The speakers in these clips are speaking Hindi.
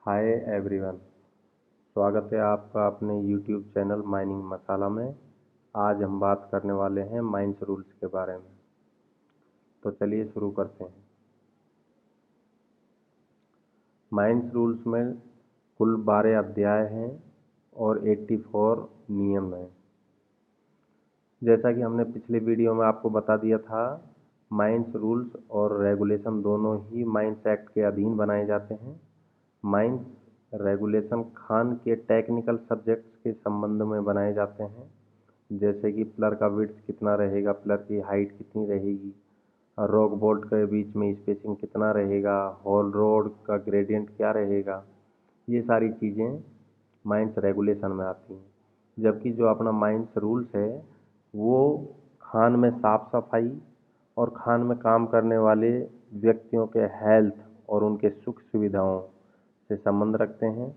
Hi everyone. स्वागत है आपका अपने यूट्यूब चैनल माइनिंग मसाला में। आज हम बात करने वाले हैं माइंस रूल्स के बारे में। तो चलिए शुरू करते हैं। माइंस रूल्स में कुल 12 अध्याय हैं और 84 नियम हैं। जैसा कि हमने पिछले वीडियो में आपको बता दिया था, माइंस रूल्स और रेगुलेशन दोनों ही माइंस एक्ट के अधीन बनाए जाते हैं। माइंस रेगुलेशन खान के टेक्निकल सब्जेक्ट्स के संबंध में बनाए जाते हैं, जैसे कि पिलर का विड्थ कितना रहेगा, पिलर की हाइट कितनी रहेगी, रॉक बोल्ट के बीच में स्पेसिंग कितना रहेगा, होल रोड का ग्रेडियंट क्या रहेगा। ये सारी चीज़ें माइंस रेगुलेशन में आती हैं। जबकि जो अपना माइंस रूल्स है वो खान में साफ सफाई और खान में काम करने वाले व्यक्तियों के हेल्थ और उनके सुख सुविधाओं से संबंध रखते हैं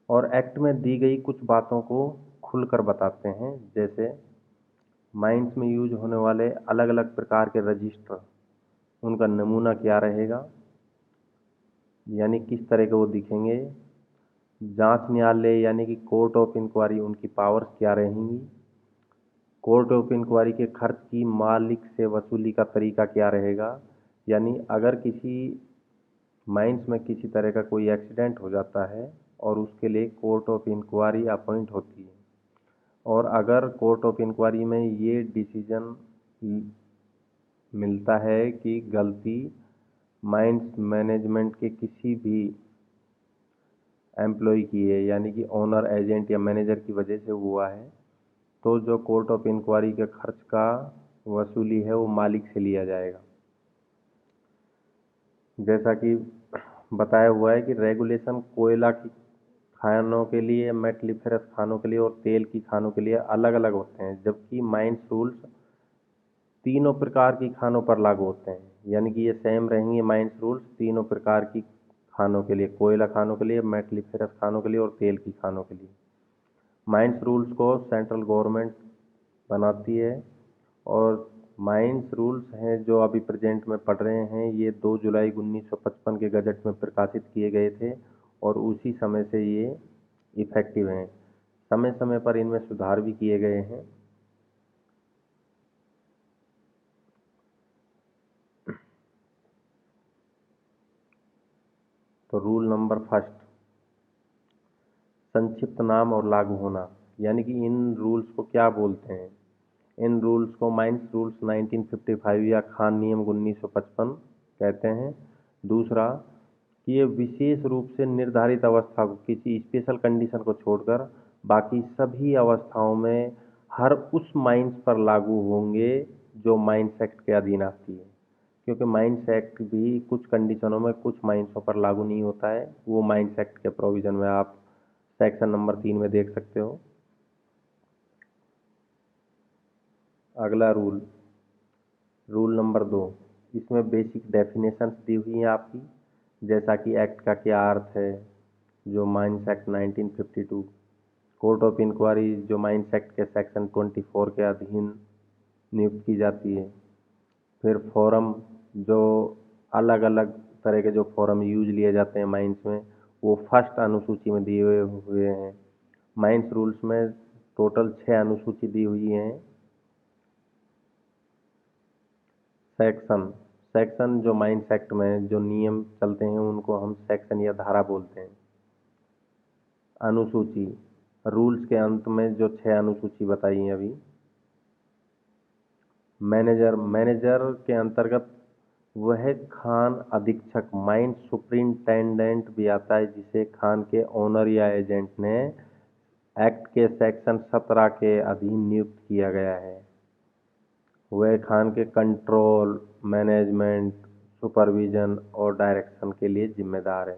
और एक्ट में दी गई कुछ बातों को खुलकर बताते हैं। जैसे माइंस में यूज होने वाले अलग अलग प्रकार के रजिस्टर, उनका नमूना क्या रहेगा, यानी किस तरह के वो दिखेंगे। जांच न्यायालय यानी कि कोर्ट ऑफ इंक्वायरी, उनकी पावर्स क्या रहेंगी। कोर्ट ऑफ इंक्वायरी के खर्च की मालिक से वसूली का तरीका क्या रहेगा, यानी अगर किसी माइंस में किसी तरह का कोई एक्सीडेंट हो जाता है और उसके लिए कोर्ट ऑफ इंक्वायरी अपॉइंट होती है, और अगर कोर्ट ऑफ इंक्वायरी में ये डिसीजन मिलता है कि गलती माइंस मैनेजमेंट के किसी भी एम्प्लॉय की है, यानी कि ओनर, एजेंट या मैनेजर की वजह से हुआ है, तो जो कोर्ट ऑफ इंक्वायरी के खर्च का वसूली है वो मालिक से लिया जाएगा। जैसा कि बताया हुआ है कि रेगुलेशन कोयला की खानों के लिए, मेटलिफेरस खानों के लिए और तेल की खानों के लिए अलग अलग होते हैं, जबकि माइंस रूल्स तीनों प्रकार की खानों पर लागू होते हैं। यानी कि ये सेम रहेंगे माइंस रूल्स तीनों प्रकार की खानों के लिए, कोयला खानों के लिए, मेटलिफेरस खानों के लिए और तेल की खानों के लिए। माइंस रूल्स को सेंट्रल गवर्नमेंट बनाती है और माइंस रूल्स हैं जो अभी प्रेजेंट में पढ़ रहे हैं, ये 2 जुलाई 1955 के गजट में प्रकाशित किए गए थे और उसी समय से ये इफेक्टिव हैं। समय समय पर इनमें सुधार भी किए गए हैं। तो रूल नंबर फर्स्ट, संक्षिप्त नाम और लागू होना, यानी कि इन रूल्स को क्या बोलते हैं। इन रूल्स को माइंस रूल्स 1955 या खान नियम 1955 कहते हैं। दूसरा कि ये विशेष रूप से निर्धारित अवस्था को, किसी स्पेशल कंडीशन को छोड़कर बाकी सभी अवस्थाओं में हर उस माइंस पर लागू होंगे जो माइंस एक्ट के अधीन आती है। क्योंकि माइंस एक्ट भी कुछ कंडीशनों में कुछ माइंसों पर लागू नहीं होता है, वो माइंस एक्ट के प्रोविजन में आप सेक्शन नंबर 3 में देख सकते हो। अगला रूल, रूल नंबर 2, इसमें बेसिक डेफिनेशंस दी हुई हैं आपकी, जैसा कि एक्ट का क्या अर्थ है, जो mines act 1952, court of inquiry जो माइंस एक्ट के सेक्शन 24 के अधीन नियुक्त की जाती है। फिर फोरम, जो अलग अलग तरह के जो फोरम यूज लिए जाते हैं माइंस में, वो फर्स्ट अनुसूची में दिए हुए हैं। माइंस रूल्स में टोटल 6 अनुसूची दी हुई हैं। सेक्शन, सेक्शन जो माइंस एक्ट में जो नियम चलते हैं उनको हम सेक्शन या धारा बोलते हैं। अनुसूची, रूल्स के अंत में जो 6 अनुसूची बताई हैं अभी। मैनेजर, मैनेजर के अंतर्गत वह खान अधीक्षक, माइन सुपरिंटेंडेंट भी आता है, जिसे खान के ओनर या एजेंट ने एक्ट के सेक्शन 17 के अधीन नियुक्त किया गया है। वह खान के कंट्रोल, मैनेजमेंट, सुपरविजन और डायरेक्शन के लिए जिम्मेदार है।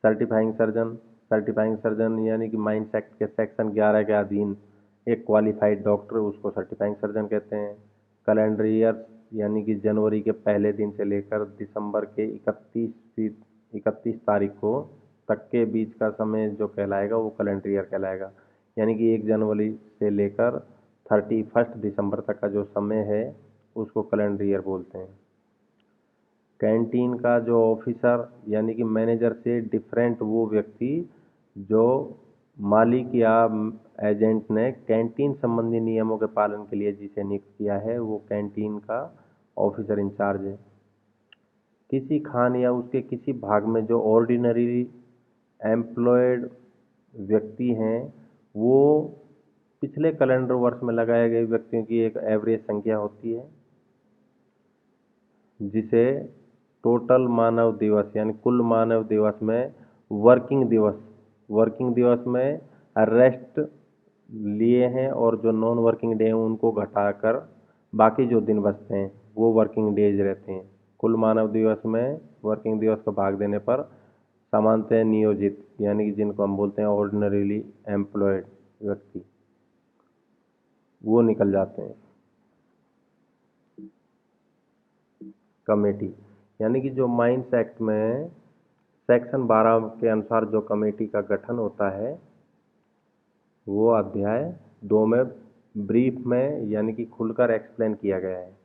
सर्टिफाइंग सर्जन, सर्टिफाइंग सर्जन यानी कि माइंस एक्ट के सेक्शन 11 के अधीन एक क्वालिफाइड डॉक्टर, उसको सर्टिफाइंग सर्जन कहते हैं। कैलेंडर ईयर यानी कि जनवरी के पहले दिन से लेकर दिसंबर के 31 तारीख को तक के बीच का समय जो कहलाएगा वो कैलेंडर ईयर कहलाएगा। यानी कि 1 जनवरी से लेकर 31 दिसंबर तक का जो समय है उसको कैलेंडर ईयर बोलते हैं। कैंटीन का जो ऑफिसर यानी कि मैनेजर से डिफरेंट वो व्यक्ति जो मालिक या एजेंट ने कैंटीन संबंधी नियमों के पालन के लिए जिसे नियुक्त किया है वो कैंटीन का ऑफिसर इंचार्ज है। किसी खान या उसके किसी भाग में जो ऑर्डिनरी एम्प्लॉयड व्यक्ति हैं वो पिछले कैलेंडर वर्ष में लगाए गए व्यक्तियों की एक एवरेज संख्या होती है जिसे टोटल मानव दिवस यानी कुल मानव दिवस में वर्किंग दिवस में रेस्ट लिए हैं और जो नॉन वर्किंग डे हैं उनको घटाकर बाकी जो दिन बचते हैं वो वर्किंग डेज रहते हैं। कुल मानव दिवस में वर्किंग दिवस को भाग देने पर सामान्यतः नियोजित यानी कि जिनको हम बोलते हैं ऑर्डिनरीली एम्प्लॉयड व्यक्ति वो निकल जाते हैं। कमेटी यानी कि जो माइंस एक्ट में सेक्शन 12 के अनुसार जो कमेटी का गठन होता है वो अध्याय 2 में ब्रीफ में यानी कि खुलकर एक्सप्लेन किया गया है।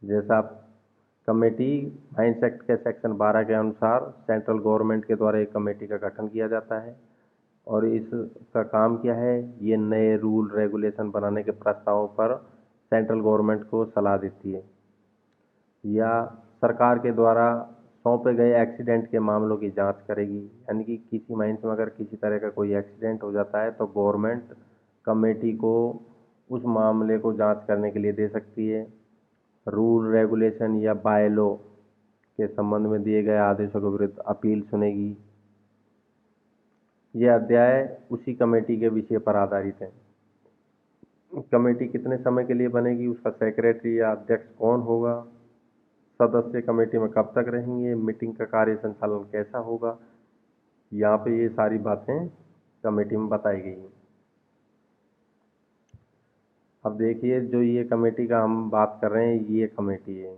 जैसा कमेटी माइंस एक्ट के सेक्शन 12 के अनुसार सेंट्रल गवर्नमेंट के द्वारा एक कमेटी का गठन किया जाता है और इसका काम क्या है, ये नए रूल रेगुलेशन बनाने के प्रस्तावों पर सेंट्रल गवर्नमेंट को सलाह देती है या सरकार के द्वारा सौंपे गए एक्सीडेंट के मामलों की जांच करेगी। यानी कि किसी माइंस में अगर किसी तरह का कोई एक्सीडेंट हो जाता है तो गवर्नमेंट कमेटी को उस मामले को जांच करने के लिए दे सकती है। रूल रेगुलेशन या बायलॉ के संबंध में दिए गए आदेशों के विरुद्ध अपील सुनेगी। यह अध्याय उसी कमेटी के विषय पर आधारित है। कमेटी कितने समय के लिए बनेगी, उसका सेक्रेटरी या अध्यक्ष कौन होगा, सदस्य कमेटी में कब तक रहेंगे, मीटिंग का कार्य संचालन कैसा होगा, यहाँ पे ये सारी बातें कमेटी में बताई गई हैं। अब देखिए जो ये कमेटी का हम बात कर रहे हैं ये कमेटी है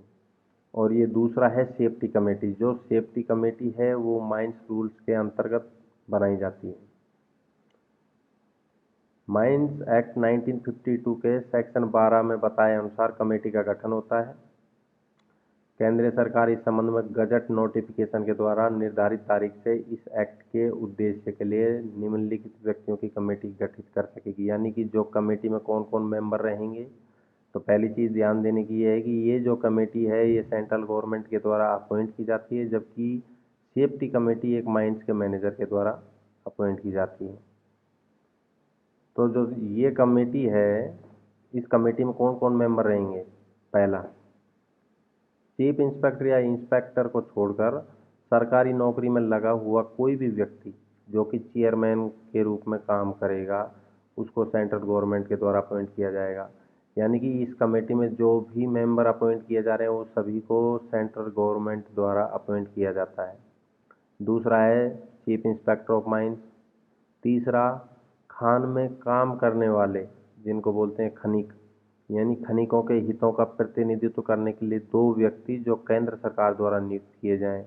और ये दूसरा है सेफ्टी कमेटी। जो सेफ्टी कमेटी है वो माइंस रूल्स के अंतर्गत बनाई जाती है। माइंस एक्ट 1952 के सेक्शन 12 में बताए अनुसार कमेटी का गठन होता है। केंद्र सरकार इस संबंध में गजट नोटिफिकेशन के द्वारा निर्धारित तारीख से इस एक्ट के उद्देश्य के लिए निम्नलिखित व्यक्तियों की कमेटी गठित कर सकेगी। यानी कि जो कमेटी में कौन कौन मेंबर रहेंगे, तो पहली चीज़ ध्यान देने की है कि ये जो कमेटी है ये सेंट्रल गवर्नमेंट के द्वारा अपॉइंट की जाती है, जबकि सेफ्टी कमेटी एक माइंस के मैनेजर के द्वारा अपॉइंट की जाती है। तो जो ये कमेटी है इस कमेटी में कौन कौन मेंबर रहेंगे, पहला चीफ इंस्पेक्टर या इंस्पेक्टर को छोड़कर सरकारी नौकरी में लगा हुआ कोई भी व्यक्ति जो कि चेयरमैन के रूप में काम करेगा उसको सेंट्रल गवर्नमेंट के द्वारा अपॉइंट किया जाएगा। यानी कि इस कमेटी में जो भी मेंबर अपॉइंट किए जा रहे हैं वो सभी को सेंट्रल गवर्नमेंट द्वारा अपॉइंट किया जाता है। दूसरा है चीफ इंस्पेक्टर ऑफ माइंस। तीसरा खान में काम करने वाले जिनको बोलते हैं खनिक, यानी खनिकों के हितों का प्रतिनिधित्व करने के लिए 2 व्यक्ति जो केंद्र सरकार द्वारा नियुक्त किए जाएं।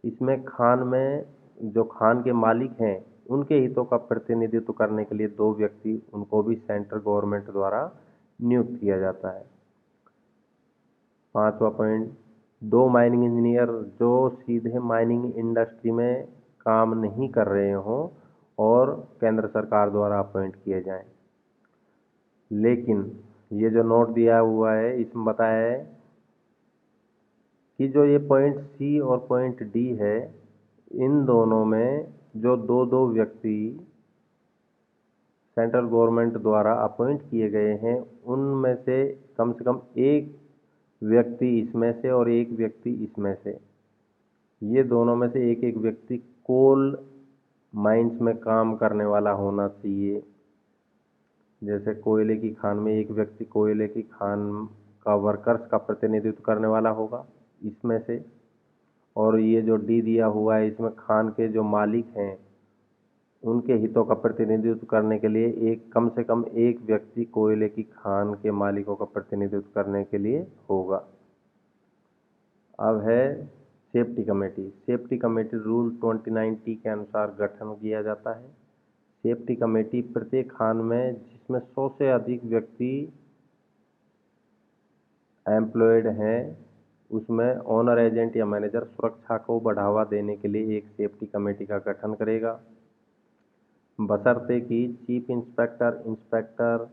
इसमें खान में जो खान के मालिक हैं उनके हितों का प्रतिनिधित्व करने के लिए 2 व्यक्ति उनको भी सेंट्रल गवर्नमेंट द्वारा नियुक्त किया जाता है। 5वां पॉइंट 2 माइनिंग इंजीनियर जो सीधे माइनिंग इंडस्ट्री में काम नहीं कर रहे हों और केंद्र सरकार द्वारा अपॉइंट किए जाएं। लेकिन ये जो नोट दिया हुआ है इसमें बताया है कि जो ये पॉइंट सी और पॉइंट डी है इन दोनों में जो 2 व्यक्ति सेंट्रल गवर्नमेंट द्वारा अपॉइंट किए गए हैं उनमें से कम एक व्यक्ति इसमें से और एक व्यक्ति इसमें से, ये दोनों में से एक व्यक्ति कोल माइंस में काम करने वाला होना चाहिए। जैसे कोयले की खान में एक व्यक्ति कोयले की खान का वर्कर्स का प्रतिनिधित्व करने वाला होगा इसमें से, और ये जो डी दिया हुआ है इसमें खान के जो मालिक हैं उनके हितों का प्रतिनिधित्व करने के लिए कम से कम एक व्यक्ति कोयले की खान के मालिकों का प्रतिनिधित्व करने के लिए होगा। अब है safety committee. Safety committee rule 29T के अनुसार गठन किया जाता है। सेफ्टी कमेटी प्रत्येक खान में जिसमें 100 से अधिक व्यक्ति एम्प्लॉयड हैं उसमें ओनर एजेंट या मैनेजर सुरक्षा को बढ़ावा देने के लिए एक सेफ्टी कमेटी का गठन करेगा, बशर्ते कि चीफ इंस्पेक्टर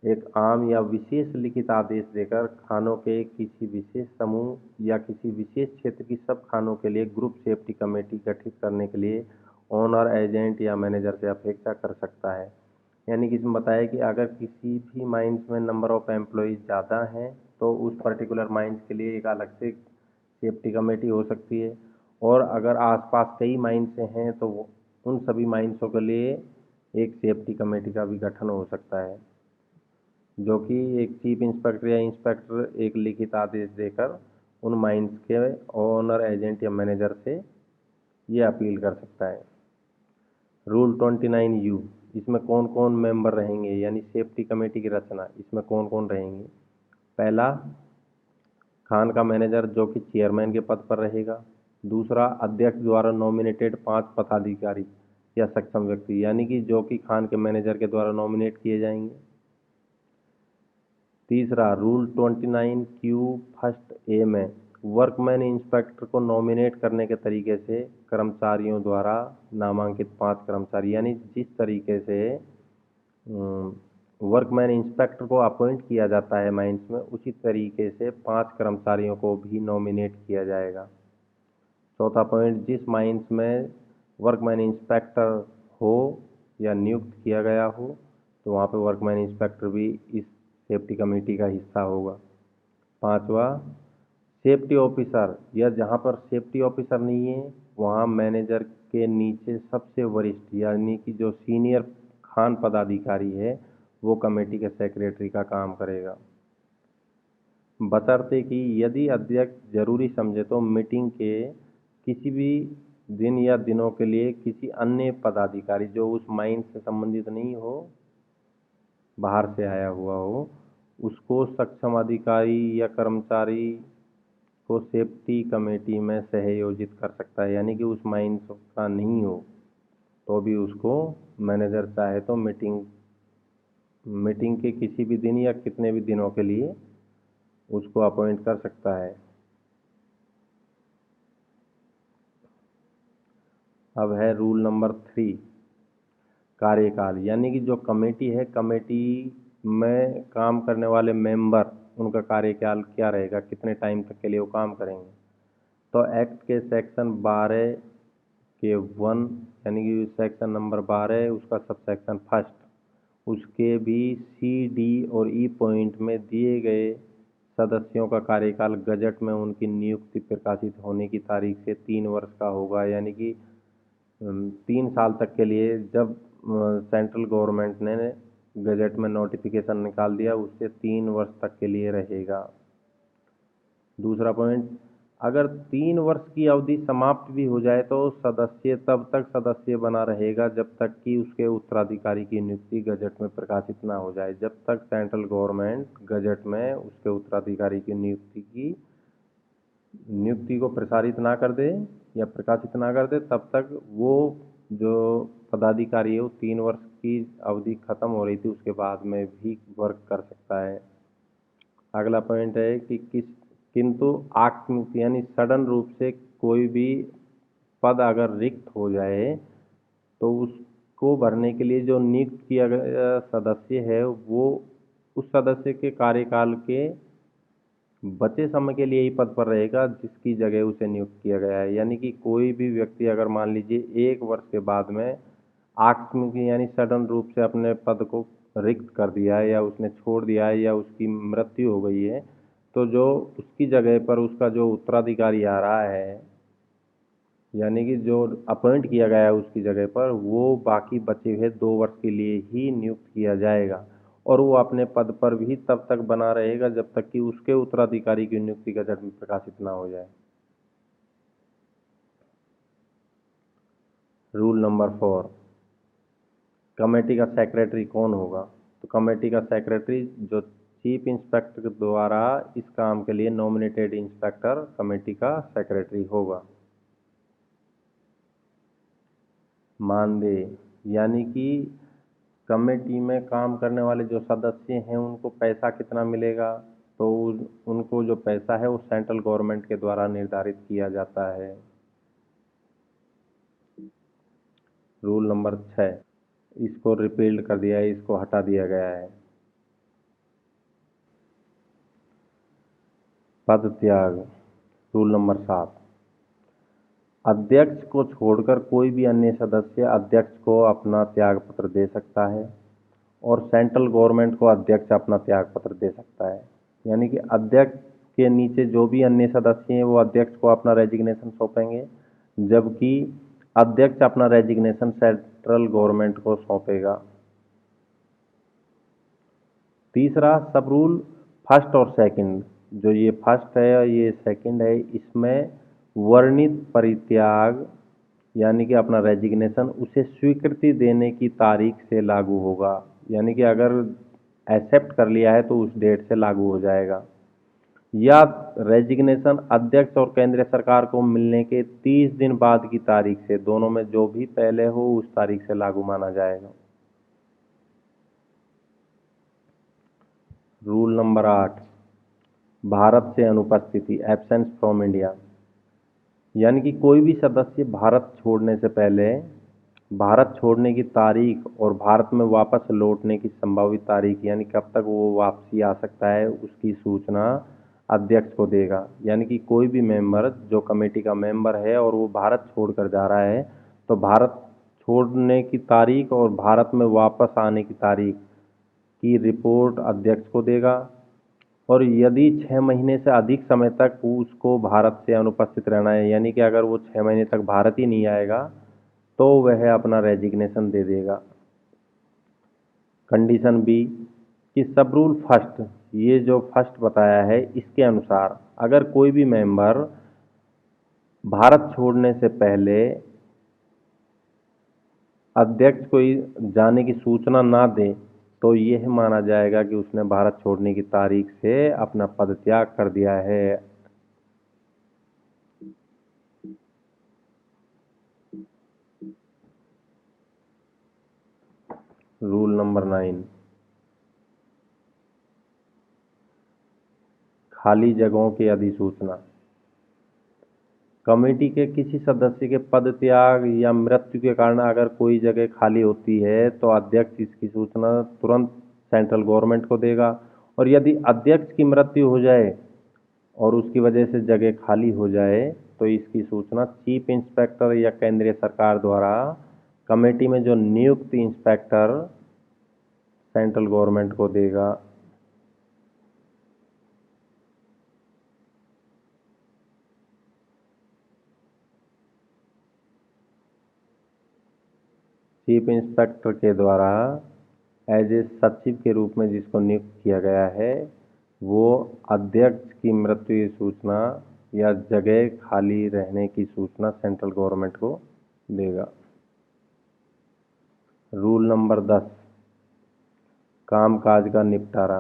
एक आम या विशेष लिखित आदेश देकर खानों के किसी विशेष समूह या किसी विशेष क्षेत्र की सब खानों के लिए ग्रुप सेफ्टी कमेटी गठित करने के लिए ओनर एजेंट या मैनेजर से अपेक्षा कर सकता है। यानी कि इसमें बताया कि अगर किसी भी माइंस में नंबर ऑफ एम्प्लॉयज़ ज़्यादा हैं तो उस पर्टिकुलर माइंस के लिए एक अलग से सेफ्टी कमेटी हो सकती है, और अगर आसपास कई माइंस हैं तो उन सभी माइंसों के लिए एक सेफ्टी कमेटी का भी गठन हो सकता है, जो कि एक चीफ इंस्पेक्टर या इंस्पेक्टर एक लिखित आदेश देकर उन माइंस के ओनर एजेंट या मैनेजर से ये अपील कर सकता है। रूल 29U, इसमें कौन कौन मेंबर रहेंगे, यानी सेफ्टी कमेटी की रचना, इसमें कौन कौन रहेंगे। पहला, खान का मैनेजर जो कि चेयरमैन के पद पर रहेगा। दूसरा, अध्यक्ष द्वारा नॉमिनेटेड 5 पदाधिकारी या सक्षम व्यक्ति, यानी कि जो कि खान के मैनेजर के द्वारा नॉमिनेट किए जाएंगे। तीसरा, रूल 29Q फर्स्ट ए में वर्कमैन इंस्पेक्टर को नॉमिनेट करने के तरीके से कर्मचारियों द्वारा नामांकित 5 कर्मचारी, यानी जिस तरीके से वर्कमैन इंस्पेक्टर को अपॉइंट किया जाता है माइंस में, उसी तरीके से 5 कर्मचारियों को भी नॉमिनेट किया जाएगा। चौथा पॉइंट, जिस माइंस में वर्कमैन इंस्पेक्टर हो या नियुक्त किया गया हो तो वहाँ पे वर्कमैन इंस्पेक्टर भी इस सेफ्टी कमेटी का हिस्सा होगा। पांचवा, सेफ्टी ऑफिसर, या जहाँ पर सेफ्टी ऑफिसर नहीं है वहाँ मैनेजर के नीचे सबसे वरिष्ठ यानी कि जो सीनियर खान पदाधिकारी है वो कमेटी के सेक्रेटरी का काम करेगा, बशर्ते कि यदि अध्यक्ष जरूरी समझे तो मीटिंग के किसी भी दिन या दिनों के लिए किसी अन्य पदाधिकारी जो उस माइन से संबंधित नहीं हो, बाहर से आया हुआ हो, उसको सक्षम अधिकारी या कर्मचारी को सेफ्टी कमेटी में सहयोजित कर सकता है। यानी कि उस माइन का नहीं हो तो भी उसको मैनेजर चाहे तो मीटिंग के किसी भी दिन या कितने भी दिनों के लिए उसको अपॉइंट कर सकता है। अब है रूल नंबर 3, कार्यकाल, यानी कि जो कमेटी है, कमेटी में काम करने वाले मेंबर, उनका कार्यकाल क्या रहेगा, कितने टाइम तक के लिए वो काम करेंगे। तो एक्ट के सेक्शन 12 के 1 यानी कि सेक्शन नंबर 12 उसका सब सेक्शन फर्स्ट, उसके भी C, D और E पॉइंट में दिए गए सदस्यों का कार्यकाल गजट में उनकी नियुक्ति प्रकाशित होने की तारीख से 3 वर्ष का होगा। यानी कि 3 साल तक के लिए जब सेंट्रल गवर्नमेंट ने गजट में नोटिफिकेशन निकाल दिया उससे 3 वर्ष तक के लिए रहेगा। दूसरा पॉइंट, अगर 3 वर्ष की अवधि समाप्त भी हो जाए तो सदस्य तब तक सदस्य बना रहेगा जब तक कि उसके उत्तराधिकारी की नियुक्ति गजट में प्रकाशित ना हो जाए। जब तक सेंट्रल गवर्नमेंट गजट में उसके उत्तराधिकारी की नियुक्ति को प्रसारित ना कर दे या प्रकाशित ना कर दे, तब तक वो जो पदाधिकारी है वो 3 वर्ष की अवधि खत्म हो रही थी उसके बाद में भी वर्क कर सकता है। अगला पॉइंट है कि किंतु आकस्मिक यानी सडन रूप से कोई भी पद अगर रिक्त हो जाए तो उसको भरने के लिए जो नियुक्त किया गया सदस्य है वो उस सदस्य के कार्यकाल के बचे समय के लिए ही पद पर रहेगा जिसकी जगह उसे नियुक्त किया गया है। यानी कि कोई भी व्यक्ति अगर मान लीजिए 1 वर्ष के बाद में आकस्मिक यानी सडन रूप से अपने पद को रिक्त कर दिया है या उसने छोड़ दिया है या उसकी मृत्यु हो गई है, तो जो उसकी जगह पर उसका जो उत्तराधिकारी आ रहा है यानी कि जो अपॉइंट किया गया है उसकी जगह पर, वो बाकी बचे हुए 2 वर्ष के लिए ही नियुक्त किया जाएगा और वो अपने पद पर भी तब तक बना रहेगा जब तक कि उसके उत्तराधिकारी की नियुक्ति गजट में प्रकाशित ना हो जाए। रूल नंबर 4, कमेटी का सेक्रेटरी कौन होगा। तो कमेटी का सेक्रेटरी जो चीफ इंस्पेक्टर द्वारा इस काम के लिए नॉमिनेटेड इंस्पेक्टर कमेटी का सेक्रेटरी होगा। मानदेय, यानी कि कमेटी में काम करने वाले जो सदस्य हैं उनको पैसा कितना मिलेगा। तो उनको जो पैसा है वो सेंट्रल गवर्नमेंट के द्वारा निर्धारित किया जाता है। रूल नंबर 6, इसको रिपील्ड कर दिया है, इसको हटा दिया गया है। पद त्याग। रूल नंबर 7, अध्यक्ष को छोड़कर कोई भी अन्य सदस्य अध्यक्ष को अपना त्याग पत्र दे सकता है और सेंट्रल गवर्नमेंट को अध्यक्ष अपना त्याग पत्र दे सकता है। यानी कि अध्यक्ष के नीचे जो भी अन्य सदस्य हैं वो अध्यक्ष को अपना रेजिग्नेशन सौंपेंगे, जबकि अध्यक्ष अपना रेजिग्नेशन सेंट्रल गवर्नमेंट को सौंपेगा। तीसरा सब रूल फर्स्ट और सेकंड, जो ये फर्स्ट है ये सेकंड है, इसमें वर्णित परित्याग यानी कि अपना रेजिग्नेशन उसे स्वीकृति देने की तारीख से लागू होगा। यानी कि अगर एक्सेप्ट कर लिया है तो उस डेट से लागू हो जाएगा, या रेजिग्नेशन अध्यक्ष और केंद्र सरकार को मिलने के 30 दिन बाद की तारीख से, दोनों में जो भी पहले हो उस तारीख से लागू माना जाएगा। रूल नंबर 8, भारत से अनुपस्थिति, एब्सेंस फ्रॉम इंडिया। यानी कि कोई भी सदस्य भारत छोड़ने से पहले, भारत छोड़ने की तारीख और भारत में वापस लौटने की संभावित तारीख, यानी कब तक वो वापसी आ सकता है, उसकी सूचना अध्यक्ष को देगा। यानी कि कोई भी मेंबर जो कमेटी का मेंबर है और वो भारत छोड़कर जा रहा है, तो भारत छोड़ने की तारीख और भारत में वापस आने की तारीख की रिपोर्ट अध्यक्ष को देगा। और यदि 6 महीने से अधिक समय तक उसको भारत से अनुपस्थित रहना है, यानी कि अगर वो 6 महीने तक भारत ही नहीं आएगा तो वह अपना रेजिग्नेशन दे देगा। कंडीशन बी कि सब रूल फर्स्ट, ये जो फर्स्ट बताया है इसके अनुसार अगर कोई भी मेंबर भारत छोड़ने से पहले अध्यक्ष को जाने की सूचना ना दे तो यह माना जाएगा कि उसने भारत छोड़ने की तारीख से अपना पद त्याग कर दिया है। रूल नंबर 9, खाली जगहों की अधिसूचना। कमेटी के किसी सदस्य के पद त्याग या मृत्यु के कारण अगर कोई जगह खाली होती है तो अध्यक्ष इसकी सूचना तुरंत सेंट्रल गवर्नमेंट को देगा, और यदि अध्यक्ष की मृत्यु हो जाए और उसकी वजह से जगह खाली हो जाए तो इसकी सूचना चीफ इंस्पेक्टर या केंद्रीय सरकार द्वारा कमेटी में जो नियुक्त इंस्पेक्टर सेंट्रल गवर्नमेंट को देगा। चीफ इंस्पेक्टर के द्वारा एज ए सचिव के रूप में जिसको नियुक्त किया गया है वो अध्यक्ष की मृत्यु की सूचना या जगह खाली रहने की सूचना सेंट्रल गवर्नमेंट को देगा। रूल नंबर 10, कामकाज का निपटारा।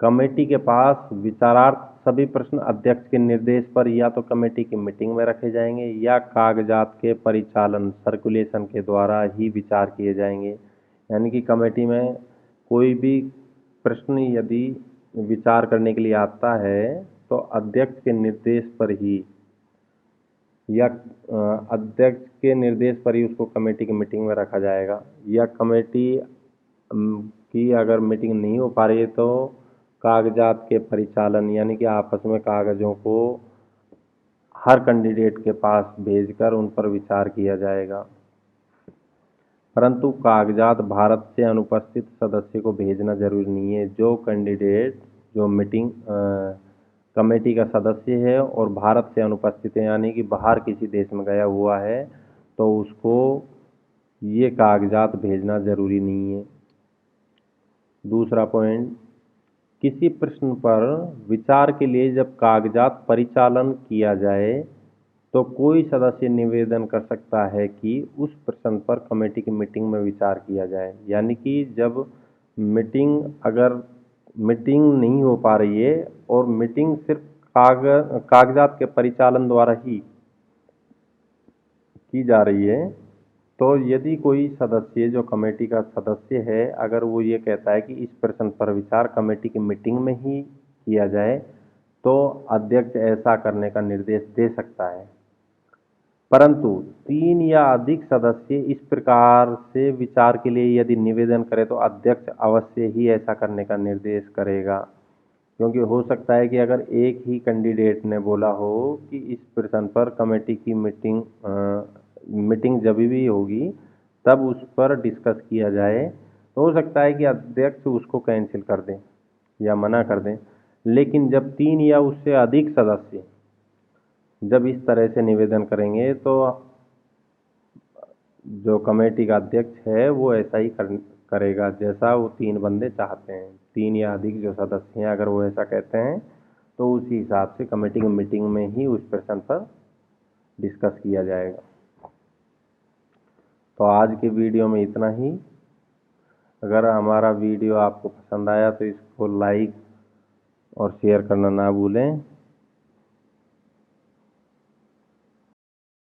कमेटी के पास विचारार्थ सभी प्रश्न अध्यक्ष के निर्देश पर या तो कमेटी की मीटिंग में रखे जाएंगे या कागजात के परिचालन सर्कुलेशन के द्वारा ही विचार किए जाएंगे। यानी कि कमेटी में कोई भी प्रश्न यदि विचार करने के लिए आता है तो अध्यक्ष के निर्देश पर ही या अध्यक्ष के निर्देश पर ही उसको कमेटी की मीटिंग में रखा जाएगा, या कमेटी की अगर मीटिंग नहीं हो पा रही है तो कागजात के परिचालन यानी कि आपस में कागजों को हर कैंडिडेट के पास भेजकर उन पर विचार किया जाएगा। परंतु कागजात भारत से अनुपस्थित सदस्य को भेजना जरूरी नहीं है। जो कैंडिडेट जो मीटिंग कमेटी का सदस्य है और भारत से अनुपस्थित है यानी कि बाहर किसी देश में गया हुआ है तो उसको ये कागजात भेजना जरूरी नहीं है। दूसरा पॉइंट, किसी प्रश्न पर विचार के लिए जब कागजात परिचालन किया जाए तो कोई सदस्य निवेदन कर सकता है कि उस प्रश्न पर कमेटी की मीटिंग में विचार किया जाए। यानी कि जब अगर मीटिंग नहीं हो पा रही है और मीटिंग सिर्फ कागजात के परिचालन द्वारा ही की जा रही है तो यदि कोई सदस्य जो कमेटी का सदस्य है अगर वो ये कहता है कि इस प्रश्न पर विचार कमेटी की मीटिंग में ही किया जाए तो अध्यक्ष ऐसा करने का निर्देश दे सकता है। परंतु 3 या अधिक सदस्य इस प्रकार से विचार के लिए यदि निवेदन करें तो अध्यक्ष अवश्य ही ऐसा करने का निर्देश करेगा। क्योंकि हो सकता है कि अगर एक ही कैंडिडेट ने बोला हो कि इस प्रश्न पर कमेटी की मीटिंग जब भी होगी तब उस पर डिस्कस किया जाए तो हो सकता है कि अध्यक्ष उसको कैंसिल कर दें या मना कर दें। लेकिन जब 3 या उससे अधिक सदस्य जब इस तरह से निवेदन करेंगे तो जो कमेटी का अध्यक्ष है वो ऐसा ही करेगा जैसा वो 3 बंदे चाहते हैं। 3 या अधिक जो सदस्य हैं अगर वो ऐसा कहते हैं तो उसी हिसाब से कमेटी की मीटिंग में ही उस प्रश्न पर डिस्कस किया जाएगा। तो आज के वीडियो में इतना ही। अगर हमारा वीडियो आपको पसंद आया तो इसको लाइक और शेयर करना ना भूलें।